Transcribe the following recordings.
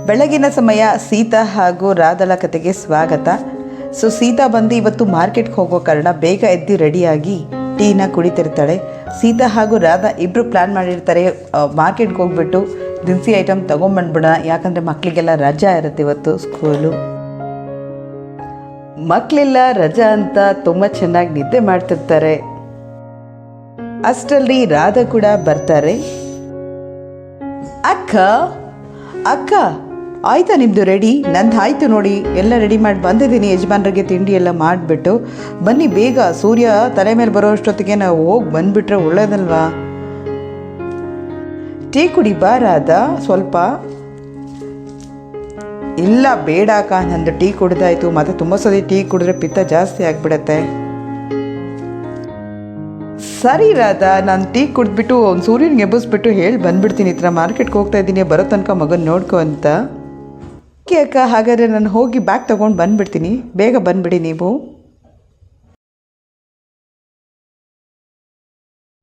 ಬೆಳಗಿನ ಸಮಯ ಸೀತಾ ಹಾಗೂ ರಾಧಳ ಕತೆಗೆ ಸ್ವಾಗತ. ಸೊ ಸೀತಾ ಬಂದು ಇವತ್ತು ಮಾರ್ಕೆಟ್ಗೆ ಹೋಗೋ ಕಾರಣ ಬೇಗ ಎದ್ದು ರೆಡಿಯಾಗಿ ಟೀನ ಕುಡಿತಿರ್ತಾಳೆ. ಸೀತಾ ಹಾಗೂ ರಾಧಾ ಇಬ್ಬರು ಪ್ಲ್ಯಾನ್ ಮಾಡಿರ್ತಾರೆ ಮಾರ್ಕೆಟ್ಗೆ ಹೋಗ್ಬಿಟ್ಟು ದಿನಸಿ ಐಟಮ್ ತೊಗೊಂಬಂದ್ಬಿಡೋಣ, ಯಾಕಂದರೆ ಮಕ್ಕಳಿಗೆಲ್ಲ ರಜಾ ಇರುತ್ತೆ ಇವತ್ತು ಸ್ಕೂಲು. ಮಕ್ಕಳೆಲ್ಲ ರಜಾ ಅಂತ ತುಂಬ ಚೆನ್ನಾಗಿ ನಿದ್ದೆ ಮಾಡ್ತಿರ್ತಾರೆ. ಅಷ್ಟರಲ್ಲಿ ರಾಧಾ ಕೂಡ ಬರ್ತಾರೆ. ಅಕ್ಕ ಅಕ್ಕ ಆಯ್ತಾ ನಿಮ್ಮದು ರೆಡಿ? ನಂದು ಆಯಿತು ನೋಡಿ, ಎಲ್ಲ ರೆಡಿ ಮಾಡಿ ಬಂದಿದ್ದೀನಿ. ಯಜಮಾನ್ರಿಗೆ ತಿಂಡಿ ಎಲ್ಲ ಮಾಡಿಬಿಟ್ಟು ಬನ್ನಿ ಬೇಗ, ಸೂರ್ಯ ತಲೆ ಮೇಲೆ ಬರೋ ಅಷ್ಟೊತ್ತಿಗೆ ನಾವು ಹೋಗಿ ಬಂದುಬಿಟ್ರೆ ಒಳ್ಳೇದಲ್ವಾ? ಟೀ ಕುಡಿ ಬಾ ರಾಧಾ ಸ್ವಲ್ಪ. ಇಲ್ಲ ಬೇಡ ಅಕ್ಕ, ನಂದು ಟೀ ಕುಡ್ದಾಯ್ತು, ಮತ್ತು ತುಂಬ ಸರಿ ಟೀ ಕುಡಿದ್ರೆ ಪಿತ್ತ ಜಾಸ್ತಿ ಆಗಿಬಿಡತ್ತೆ. ಸರಿ ರಾಧಾ, ನಾನು ಟೀ ಕುಡಿದ್ಬಿಟ್ಟು ಒಂದು ಸೂರ್ಯನಿಗೆ ಎಬ್ಬಿಸ್ಬಿಟ್ಟು ಹೇಳಿ ಬಂದುಬಿಡ್ತೀನಿ, ಈ ಥರ ಮಾರ್ಕೆಟ್ಗೆ ಹೋಗ್ತಾ ಇದ್ದೀನಿ, ಬರೋ ತನಕ ಮಗನ ನೋಡ್ಕೊ ಅಂತ. ಓಕೆ ಅಕ್ಕ, ಹಾಗಾದರೆ ನಾನು ಹೋಗಿ ಬ್ಯಾಗ್ ತೊಗೊಂಡು ಬಂದುಬಿಡ್ತೀನಿ, ಬೇಗ ಬಂದುಬಿಡಿ ನೀವು.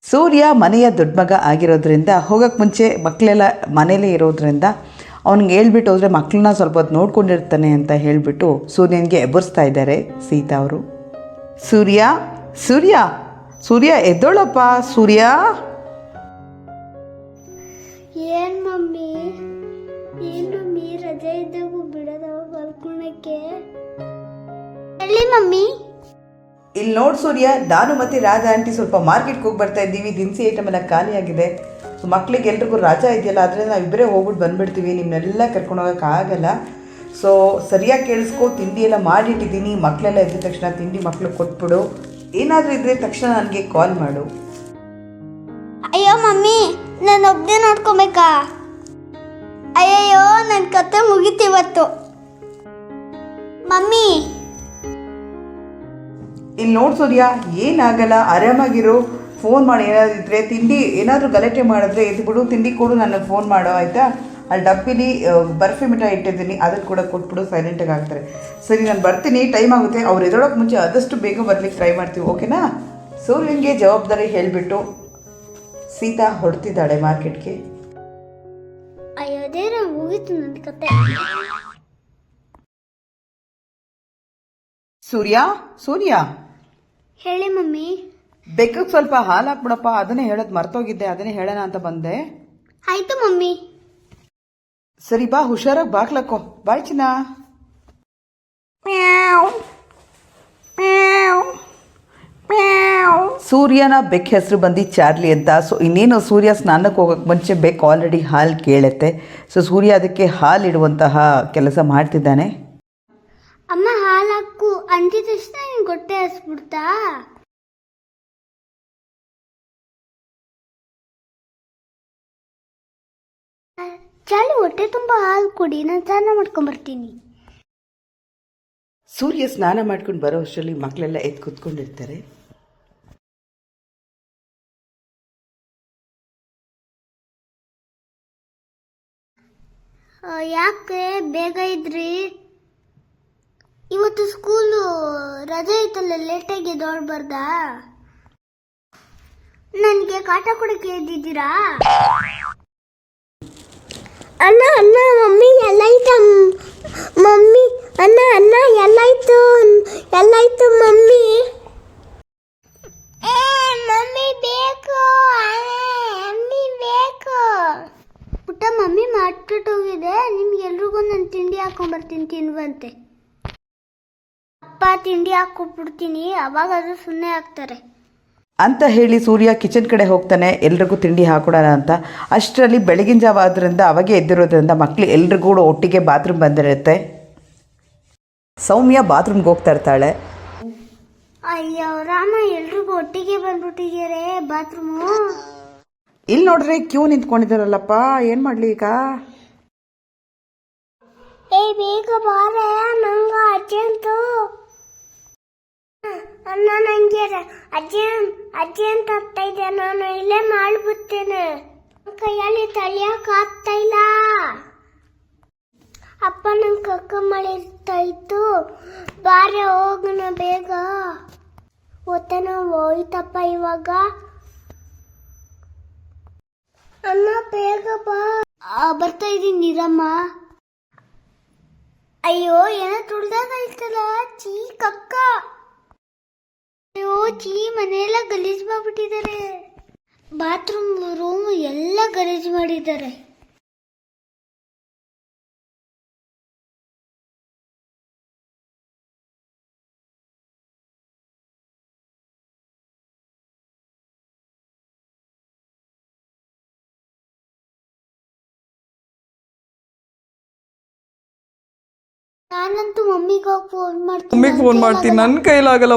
ಸೂರ್ಯ ಮನೆಯ ದೊಡ್ಡ ಮಗ ಆಗಿರೋದ್ರಿಂದ ಹೋಗೋಕ್ಕೆ ಮುಂಚೆ ಮಕ್ಕಳೆಲ್ಲ ಮನೇಲೇ ಇರೋದ್ರಿಂದ ಅವ್ನಿಗೆ ಹೇಳ್ಬಿಟ್ಟು ಹೋದರೆ ಮಕ್ಕಳನ್ನ ಸ್ವಲ್ಪ ಹೊತ್ತು ನೋಡ್ಕೊಂಡಿರ್ತಾನೆ ಅಂತ ಹೇಳಿಬಿಟ್ಟು ಸೂರ್ಯನಿಗೆ ಎಬ್ಬರಿಸ್ತಾ ಇದ್ದಾರೆ ಸೀತಾ ಅವರು. ಸೂರ್ಯ ಸೂರ್ಯ ಸೂರ್ಯ ಎದ್ದೋಳಪ್ಪ ಸೂರ್ಯ. ಏನ್ ಮಮ್ಮಿ ರಜೆ ಇದ್ದಾಗೂ ಬಿಡದವ ಬರ್ಕೊಳಕ್ಕೆ? ಎಲ್ಲಿ ಮಮ್ಮಿ? ಇಲ್ಲಿ ನೋಡಿ ಸೂರ್ಯ, ನಾನು ಮತ್ತು ರಾಧಾ ಆಂಟಿ ಸ್ವಲ್ಪ ಮಾರ್ಕೆಟ್ಗೆ ಹೋಗಿ ಬರ್ತಾ ಇದ್ದೀವಿ. ದಿನಸಿ ಐಟಮ್ ಎಲ್ಲ ಖಾಲಿ ಆಗಿದೆ. ಸೊ ಮಕ್ಳಿಗೆ ಎಲ್ರಿಗೂ ರಜಾ ಇದೆಯಲ್ಲ, ಅದರಿಂದ ನಾವು ಇಬ್ಬರೇ ಹೋಗ್ಬಿಟ್ಟು ಬಂದುಬಿಡ್ತೀವಿ, ನಿಮ್ಮನ್ನೆಲ್ಲ ಕರ್ಕೊಂಡು ಹೋಗೋಕ್ಕಾಗಲ್ಲ. ಸೊ ಸರಿಯಾಗಿ ಕೇಳಿಸ್ಕೊ, ತಿಂಡಿ ಎಲ್ಲ ಮಾಡಿಟ್ಟಿದ್ದೀನಿ. ಮಕ್ಕಳೆಲ್ಲ ಎದ್ದ ತಕ್ಷಣ ತಿಂಡಿ ಮಕ್ಕಳು ಕೊಟ್ಬಿಡು. ಏನಾದರೂ ಇದ್ದರೆ ತಕ್ಷಣ ನನಗೆ ಕಾಲ್ ಮಾಡು. ಅಯ್ಯೋ ಮಮ್ಮಿ, ನಾನು ಒಬ್ಬನೇ ನೋಡ್ಕೊಬೇಕಾ? ಅಯ್ಯಯ್ಯೋ, ನನ್ನ ಕತೆ ಮುಗೀತಿವತ್ತು. ಮಮ್ಮಿ ಇಲ್ಲಿ ನೋಡಿ ಸೂರ್ಯ, ಏನಾಗಲ್ಲ, ಆರಾಮಾಗಿರು. ಫೋನ್ ಮಾಡಿ ಏನಾದರೂ ಇದ್ದರೆ, ತಿಂಡಿ ಏನಾದರೂ ಗಲಾಟೆ ಮಾಡಿದ್ರೆ ಎದ್ಬಿಡು, ತಿಂಡಿ ಕೊಡು, ನನಗೆ ಫೋನ್ ಮಾಡೋ ಆಯಿತಾ? ಅಲ್ಲಿ ಡಬ್ಬಿಲಿ ಬರ್ಫಿ ಮಿಠಾಯಿ ಇಟ್ಟಿದ್ದೀನಿ, ಅದನ್ನು ಕೂಡ ಕೊಟ್ಬಿಡು, ಸೈಲೆಂಟಾಗಿ ಆಗ್ತಾರೆ. ಸರಿ, ನಾನು ಬರ್ತೀನಿ, ಟೈಮ್ ಆಗುತ್ತೆ. ಅವ್ರು ಎದೊಳಕ್ಕೆ ಮುಂಚೆ ಆದಷ್ಟು ಬೇಗ ಬರ್ಲಿಕ್ಕೆ ಟ್ರೈ ಮಾಡ್ತೀವಿ, ಓಕೆನಾ? ಸೂರ್ಯನಿಗೆ ಜವಾಬ್ದಾರಿ ಹೇಳಿಬಿಟ್ಟು ಸೀತಾ ಹೊರಡ್ತಿದ್ದಾಳೆ ಮಾರ್ಕೆಟ್ಗೆ. ಅಯ್ಯೋ ದೇವ್ರ, ಮುಗೀತು ನನ್ನ ಕತೆ. ಸೂರ್ಯ ಸೂರ್ಯ ಹೇಳಿ ಮಮ್ಮಿ. ಬೆಕ್ಕಕ್ಕೆ ಸ್ವಲ್ಪ ಹಾಲು ಹಾಕ್ಬಿಡಪ್ಪ, ಅದನ್ನೇ ಹೇಳೋದು ಮರ್ತೋಗಿದ್ದೆ, ಅದನ್ನೇ ಹೇಳೋಣ ಅಂತ ಬಂದೆ. ಆಯ್ತು ಮಮ್ಮಿ. ಸರಿ ಬಾ, ಹುಷಾರಾಗಿ ಬಾಗ್ಲಕ್ಕೋ. ಬಾಯ್ ಚಿನ್ನ. ಸೂರ್ಯನ ಬೆಕ್ಕ ಹೆಸರು ಬಂದು ಚಾರ್ಲಿ ಅಂತ. ಸೊ ಇನ್ನೇನು ಸೂರ್ಯ ಸ್ನಾನಕ್ಕೆ ಹೋಗೋಕ್ಕೆ ಮುಂಚೆ ಬೆಕ್ಕ ಆಲ್ರೆಡಿ ಹಾಲು ಕೇಳುತ್ತೆ. ಸೊ ಸೂರ್ಯ ಅದಕ್ಕೆ ಹಾಲಿಡುವಂತಹ ಕೆಲಸ ಮಾಡ್ತಿದ್ದಾನೆ. ಅಮ್ಮ ಹಾಲು ಹಾಕು ಅಂದಿದ ತಕ್ಷಣ ನಿನ್ ಹೊಟ್ಟೆ ಹಸ್ಬಿಡ್ತಾ? ಚಾಲು, ಹೊಟ್ಟೆ ತುಂಬ ಹಾಲು ಕುಡಿ, ನಾನು ಸ್ನಾನ ಮಾಡ್ಕೊಂಬರ್ತೀನಿ. ಸೂರ್ಯ ಸ್ನಾನ ಮಾಡ್ಕೊಂಡು ಬರೋ ಅಷ್ಟರಲ್ಲಿ ಮಕ್ಕಳೆಲ್ಲ ಎದ್ದು ಕೂತ್ಕೊಂಡಿರ್ತಾರೆ. ಯಾಕೆ ಬೇಗ ಇದ್ರಿ? ಇವತ್ತು ಸ್ಕೂಲು ರಜೆ ಐತಲ್ಲ, ಲೇಟಾಗಿ ಎದ್ದೋಳ್ಬಾರ್ದಾ? ನನಗೆ ಕಾಟ ಕೊಡಕ್ಕೆ ಎದ್ದಿದ್ದೀರಾ? ಅಣ್ಣ ಅಣ್ಣ, ಮಮ್ಮಿ ಎಲ್ಲಾಯ್ತು? ಮಮ್ಮಿ ಅಣ್ಣ ಅಣ್ಣ ಎಲ್ಲಾಯ್ತು? ಎಲ್ಲಾಯ್ತು ಮಮ್ಮಿ? ಮಮ್ಮಿ ಬೇಕು, ಮಮ್ಮಿ ಬೇಕು. ಪುಟ್ಟ ಮಮ್ಮಿ ಮಾಡ್ಬಿಟ್ಟು ಹೋಗಿದೆ, ನಿಮ್ಗೆಲ್ರಿಗೂ ನಾನು ತಿಂಡಿ ಹಾಕೊಂಡ್ಬರ್ತೀನಿ, ತಿನ್ನುವಂತೆ. ಅಪ್ಪ ತಿಂಡಿ ಹಾಕೊಟ್ಬಿಡ್ತೀನಿ, ಅವಾಗ ಅದು ಸುಮ್ಮನೆ ಆಗ್ತಾರೆ ಅಂತ ಹೇಳಿ ಸೂರ್ಯ ಕಿಚನ್ ಕಡೆ ಹೋಗ್ತಾನೆ, ಎಲ್ರಿಗೂ ತಿಂಡಿ ಹಾಕೊಡೋಣ ಅಂತ. ಅಷ್ಟರಲ್ಲಿ ಬೆಳಗಿನ ಜಾವ ಆದ್ರಿಂದ ಅವಾಗೆ ಎದ್ದಿರೋದ್ರಿಂದ ಮಕ್ಕಳು ಎಲ್ರಿಗೂ ಕೂಡ ಒಟ್ಟಿಗೆ ಬಾತ್ರೂಮ್ ಬಂದಿರುತ್ತೆ. ಸೌಮ್ಯ ಬಾತ್ರೂಮ್ಗೆ ಹೋಗ್ತಾ ಇರ್ತಾಳೆ. ಅಯ್ಯೋ ರಾಮ, ಎಲ್ರಿಗೂ ಒಟ್ಟಿಗೆ ಬಂದ್ಬಿಟ್ಟಿದ್ದೀರೇ ಬಾತ್ರೂಮು. ಇಲ್ಲಿ ನೋಡ್ರಿ, ಕ್ಯೂ ನಿಂತ್ಕೊಂಡಿದ್ದಾರಲ್ಲಪ್ಪ, ಏನು ಮಾಡಲಿ ಈಗ? ಏ ಬೇಗ ಬಾರೆ, ನಂಗ ಅರ್ಜೆಂಟು. ಅಣ್ಣ ನಂಗೆ ಅಜ್ಜಿ ಅಂತ ಆಗ್ತಾ ಇದೆ, ನಾನು ಇಲ್ಲೇ ಮಾಡ್ಬಿಡ್ತೇನೆ. ಕೈಯಲ್ಲಿ ತಳಿಯಕ್ಕೆ ಆಗ್ತಾ ಇಲ್ಲ. ಅಪ್ಪ ನಂಗೆ ಕಕ್ಕ ಮಾಡಿರ್ತಾ ಇತ್ತು, ಬಾರೆ ಹೋಗೋಣ ಬೇಗ. ಹೊಟ್ಟೆ ನೋವು ಹೋಯ್ತಪ್ಪ ಇವಾಗ. ಅಮ್ಮ ಬೇಗ ಬಾ. ಬರ್ತಾ ಇದ್ದೀನಿ ನೀರಮ್ಮ. ಅಯ್ಯೋ ಏನೋ ತುಳ್ದಾಗೈತಲ್ಲ ಚೀ ಕಕ್ಕ. ಅಯ್ಯೋ ಚೀ ಮನೆಯೆಲ್ಲ ಗಲೀಜ್ ಮಾಡ್ಬಿಟ್ಟಿದ್ದಾರೆ. ಬಾತ್ರೂಮ್ ರೂಮ್ ಎಲ್ಲ ಗಲೀಜ್ ಮಾಡಿದ್ದಾರೆ. ನಾನಂತೂ ಮಮ್ಮಿಗೆ ಫೋನ್ ಮಾಡ್ತೀನಿ. ಮಮ್ಮಿಗೆ ಫೋನ್ ಮಾಡ್ತೀನಿ, ನನ್ನ ಕೈಲಾಗಲ್ಲ.